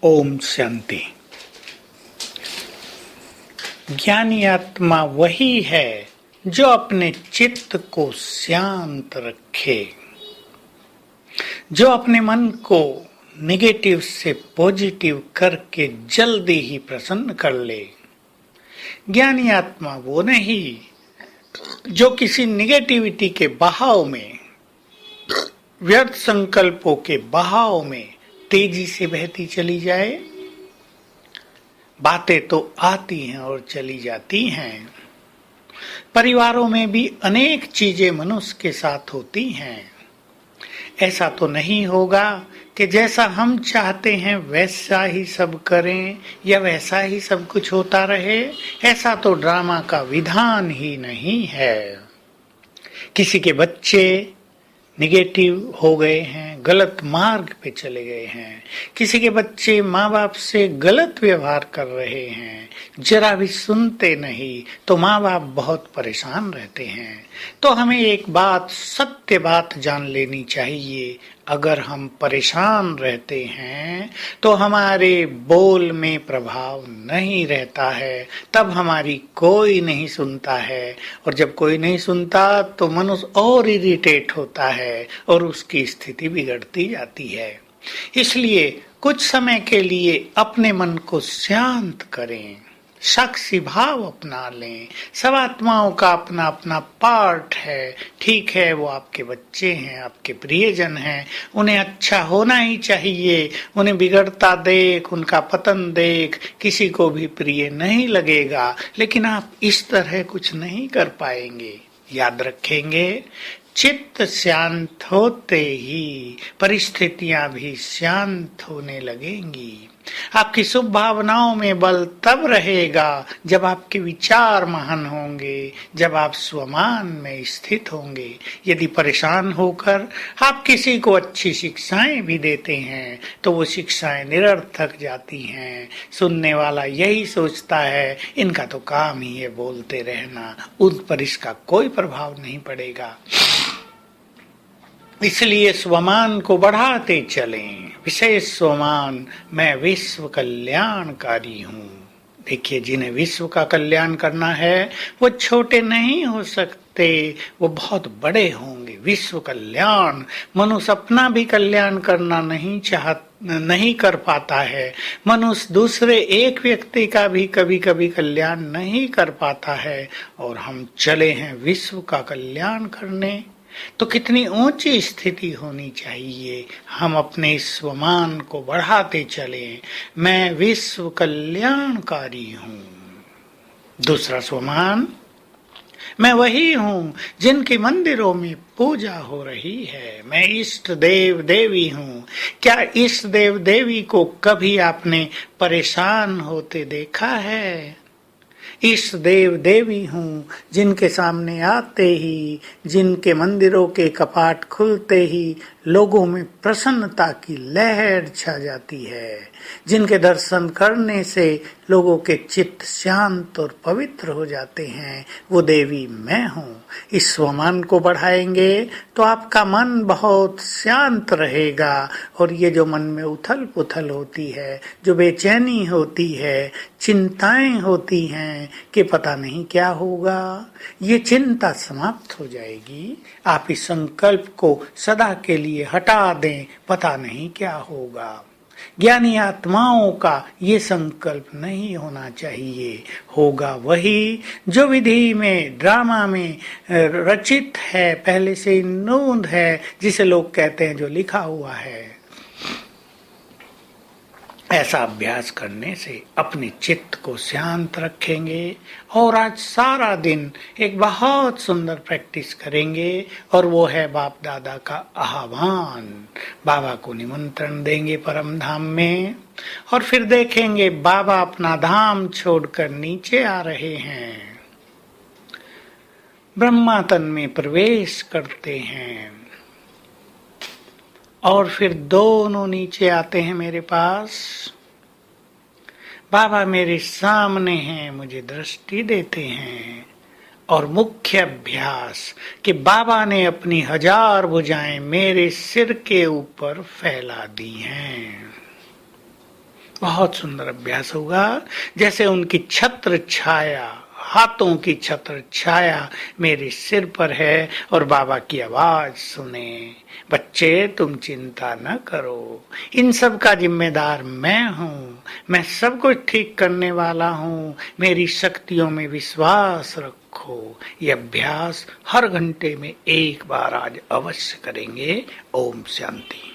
ओम शांति। ज्ञानी आत्मा वही है जो अपने चित्त को शांत रखे, जो अपने मन को नेगेटिव से पॉजिटिव करके जल्दी ही प्रसन्न कर ले। ज्ञानी आत्मा वो नहीं जो किसी नेगेटिविटी के बहाव में, व्यर्थ संकल्पों के बहाव में तेजी से बहती चली जाए। बातें तो आती हैं और चली जाती हैं। परिवारों में भी अनेक चीजें मनुष्य के साथ होती हैं। ऐसा तो नहीं होगा कि जैसा हम चाहते हैं वैसा ही सब करें या वैसा ही सब कुछ होता रहे। ऐसा तो ड्रामा का विधान ही नहीं है। किसी के बच्चे निगेटिव हो गए हैं, गलत मार्ग पे चले गए हैं, किसी के बच्चे माँ बाप से गलत व्यवहार कर रहे हैं, जरा भी सुनते नहीं तो माँ बाप बहुत परेशान रहते हैं। तो हमें एक बात, सत्य बात जान लेनी चाहिए। अगर हम परेशान रहते हैं तो हमारे बोल में प्रभाव नहीं रहता है, तब हमारी कोई नहीं सुनता है, और जब कोई नहीं सुनता तो मनुष्य और इरिटेट होता है और उसकी स्थिति बिगड़ती जाती है। इसलिए कुछ समय के लिए अपने मन को शांत करें, साक्षी भाव अपना लें। सब आत्माओं का अपना अपना पार्ट है। ठीक है, वो आपके बच्चे हैं, आपके प्रियजन हैं, उन्हें अच्छा होना ही चाहिए। उन्हें बिगड़ता देख, उनका पतन देख किसी को भी प्रिय नहीं लगेगा। लेकिन आप इस तरह कुछ नहीं कर पाएंगे। याद रखेंगे, चित्त शांत होते ही परिस्थितियां भी शांत होने लगेंगी। आपकी शुभ भावनाओं में बल तब रहेगा जब आपके विचार महान होंगे, जब आप स्वमान में स्थित होंगे। यदि परेशान होकर आप किसी को अच्छी शिक्षाएं भी देते हैं तो वो शिक्षाएं निरर्थक जाती हैं। सुनने वाला यही सोचता है इनका तो काम ही है बोलते रहना, उन पर इसका कोई प्रभाव नहीं पड़ेगा। इसलिए स्वमान को बढ़ाते चलें। विशेष स्वमान, मैं विश्व कल्याणकारी हूँ। देखिए, जिन्हें विश्व का कल्याण करना है वो छोटे नहीं हो सकते, वो बहुत बड़े होंगे। विश्व कल्याण, मनुष्य अपना भी कल्याण करना नहीं कर पाता है। मनुष्य दूसरे एक व्यक्ति का भी कभी कभी कल्याण नहीं कर पाता है, और हम चले हैं विश्व का कल्याण करने। तो कितनी ऊंची स्थिति होनी चाहिए। हम अपने स्वमान को बढ़ाते चलें, मैं विश्व कल्याणकारी हूँ। दूसरा स्वमान, मैं वही हूँ जिनके मंदिरों में पूजा हो रही है। मैं इष्ट देव देवी हूँ। क्या इष्ट देव देवी को कभी आपने परेशान होते देखा है? इष्ट देव देवी हूँ जिनके सामने आते ही, जिनके मंदिरों के कपाट खुलते ही लोगों में प्रसन्नता की लहर छा जाती है, जिनके दर्शन करने से लोगों के चित्त शांत और पवित्र हो जाते हैं। वो देवी मैं हूँ। इस स्वमान को बढ़ाएंगे तो आपका मन बहुत शांत रहेगा, और ये जो मन में उथल पुथल होती है, जो बेचैनी होती है, चिंताएं होती हैं कि पता नहीं क्या होगा, ये चिंता समाप्त हो जाएगी। आप इस संकल्प को सदा के लिए हटा दें, पता नहीं क्या होगा। ज्ञानी आत्माओं का ये संकल्प नहीं होना चाहिए। होगा वही जो विधि में, ड्रामा में रचित है, पहले से नोंद है, जिसे लोग कहते हैं जो लिखा हुआ है। ऐसा अभ्यास करने से अपने चित्त को शांत रखेंगे, और आज सारा दिन एक बहुत सुंदर प्रैक्टिस करेंगे, और वो है बाप दादा का आह्वान। बाबा को निमंत्रण देंगे परम धाम में, और फिर देखेंगे बाबा अपना धाम छोड़कर नीचे आ रहे हैं, ब्रह्मा तन में प्रवेश करते हैं, और फिर दोनों नीचे आते हैं मेरे पास। बाबा मेरे सामने हैं, मुझे दृष्टि देते हैं, और मुख्य अभ्यास कि बाबा ने अपनी 1000 भुजाएं मेरे सिर के ऊपर फैला दी हैं। बहुत सुंदर अभ्यास होगा। जैसे उनकी छत्र छाया, हाथों की छत्र छाया मेरे सिर पर है और बाबा की आवाज सुने, बच्चे तुम चिंता न करो, इन सब का जिम्मेदार मैं हूँ, मैं सब कुछ ठीक करने वाला हूँ, मेरी शक्तियों में विश्वास रखो। ये अभ्यास हर घंटे में एक बार आज अवश्य करेंगे। ओम शांति।